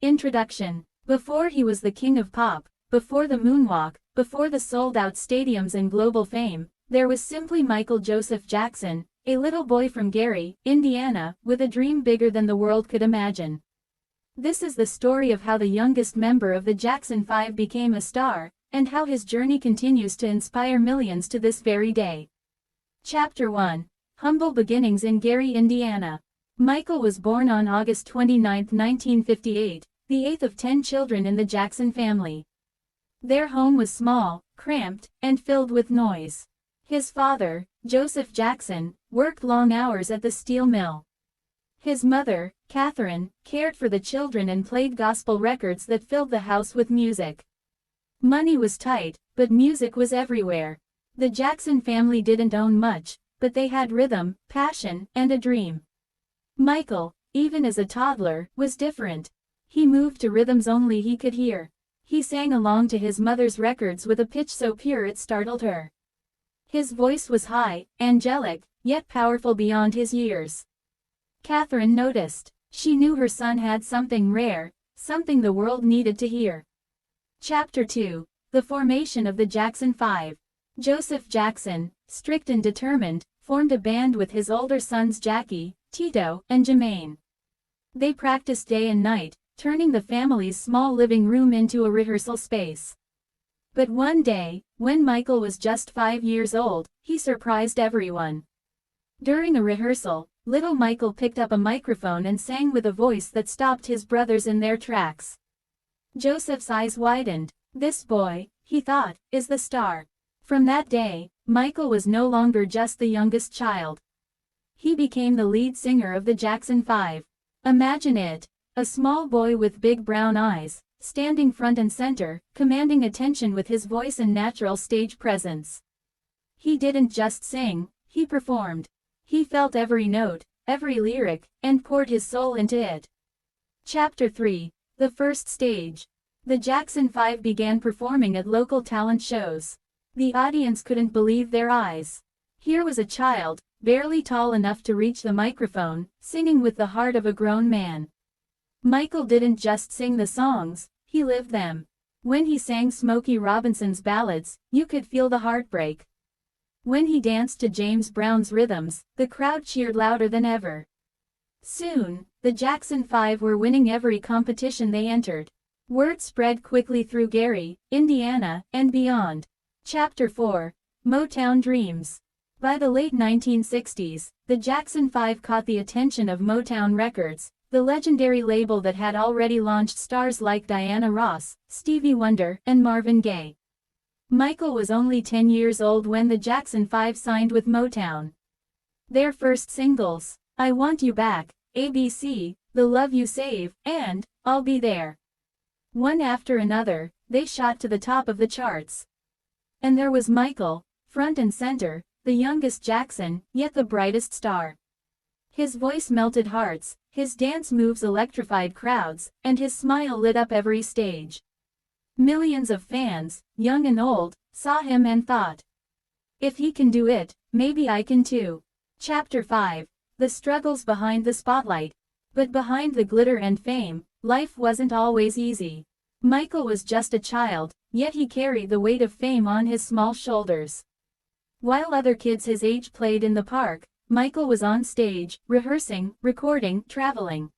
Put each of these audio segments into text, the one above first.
Introduction. Before he was the king of pop, before the moonwalk, before the sold-out stadiums and global fame, there was simply Michael Joseph Jackson, a little boy from Gary, Indiana, with a dream bigger than the world could imagine. This is the story of how the youngest member of the Jackson 5 became a star, and how his journey continues to inspire millions to this very day. Chapter 1. Humble Beginnings in Gary, Indiana. Michael was born on August 29, 1958, the eighth of 10 children in the Jackson family. Their home was small, cramped, and filled with noise. His father, Joseph Jackson, worked long hours at the steel mill. His mother, Catherine, cared for the children and played gospel records that filled the house with music. Money was tight, but music was everywhere. The Jackson family didn't own much, but they had rhythm, passion, and a dream. Michael, even as a toddler, was different. He moved to rhythms only he could hear. He sang along to his mother's records with a pitch so pure it startled her. His voice was high, angelic, yet powerful beyond his years. Catherine noticed. She knew her son had something rare, something the world needed to hear. Chapter 2. The Formation of the Jackson 5. Joseph Jackson, strict and determined, formed a band with his older sons Jackie, Tito, and Jermaine. They practiced day and night, turning the family's small living room into a rehearsal space. But one day, when Michael was just 5 years old, he surprised everyone. During a rehearsal, little Michael picked up a microphone and sang with a voice that stopped his brothers in their tracks. Joseph's eyes widened. This boy, he thought, is the star. From that day, Michael was no longer just the youngest child. He became the lead singer of the Jackson 5. Imagine it. A small boy with big brown eyes, standing front and center, commanding attention with his voice and natural stage presence. He didn't just sing, he performed. He felt every note, every lyric, and poured his soul into it. Chapter 3. The First Stage. The Jackson 5 began performing at local talent shows. The audience couldn't believe their eyes. Here was a child, barely tall enough to reach the microphone, singing with the heart of a grown man. Michael didn't just sing the songs, he lived them. When he sang Smokey Robinson's ballads, you could feel the heartbreak. When he danced to James Brown's rhythms, the crowd cheered louder than ever. Soon, the Jackson 5 were winning every competition they entered. Word spread quickly through Gary, Indiana, and beyond. Chapter 4. Motown Dreams. By the late 1960s, the Jackson 5 caught the attention of Motown Records, the legendary label that had already launched stars like Diana Ross, Stevie Wonder, and Marvin Gaye. Michael was only 10 years old when the Jackson 5 signed with Motown. Their first singles, I Want You Back, ABC, The Love You Save, and I'll Be There. One after another, they shot to the top of the charts. And there was Michael, front and center, the youngest Jackson, yet the brightest star. His voice melted hearts, his dance moves electrified crowds, and his smile lit up every stage. Millions of fans, young and old, saw him and thought, if he can do it, maybe I can too. Chapter 5. The Struggles Behind the Spotlight. But behind the glitter and fame, life wasn't always easy. Michael was just a child, yet he carried the weight of fame on his small shoulders. While other kids his age played in the park, Michael was on stage, rehearsing, recording, traveling.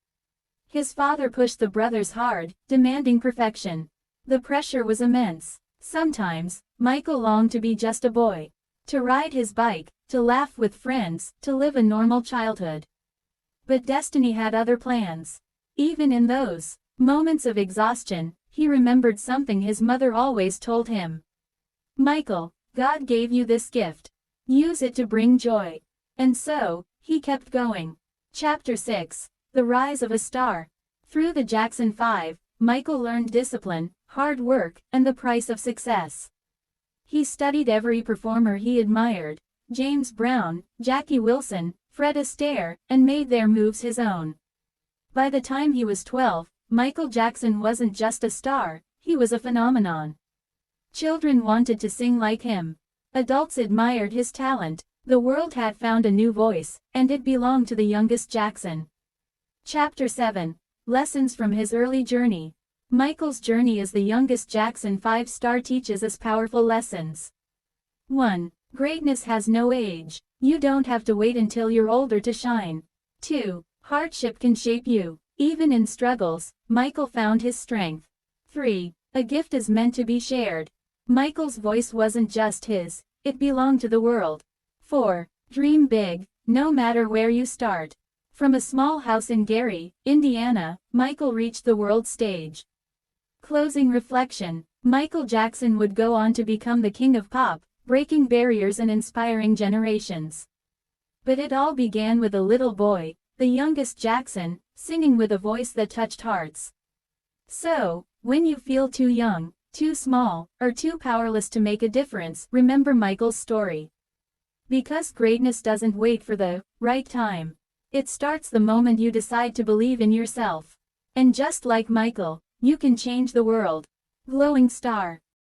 His father pushed the brothers hard, demanding perfection. The pressure was immense. Sometimes, Michael longed to be just a boy. To ride his bike, to laugh with friends, to live a normal childhood. But destiny had other plans. Even in those moments of exhaustion, he remembered something his mother always told him. Michael, God gave you this gift. Use it to bring joy. And so, he kept going. Chapter 6. The Rise of a Star. Through the Jackson 5, Michael learned discipline, hard work, and the price of success. He studied every performer he admired, James Brown, Jackie Wilson, Fred Astaire, and made their moves his own. By the time he was 12, Michael Jackson wasn't just a star, he was a phenomenon. Children wanted to sing like him. Adults admired his talent. The world had found a new voice, and it belonged to the youngest Jackson. Chapter 7. Lessons from his early journey. Michael's journey as the youngest Jackson 5-star teaches us powerful lessons. 1. Greatness has no age. You don't have to wait until you're older to shine. 2. Hardship can shape you. Even in struggles, Michael found his strength. 3. A gift is meant to be shared. Michael's voice wasn't just his, it belonged to the world. 4. Dream big, no matter where you start. From a small house in Gary, Indiana, Michael reached the world stage. Closing reflection. Michael Jackson would go on to become the king of pop, breaking barriers and inspiring generations. But it all began with a little boy, the youngest Jackson, singing with a voice that touched hearts. So, when you feel too young, too small, or too powerless to make a difference, remember Michael's story. Because greatness doesn't wait for the right time. It starts the moment you decide to believe in yourself. And just like Michael, you can change the world. Glowing star.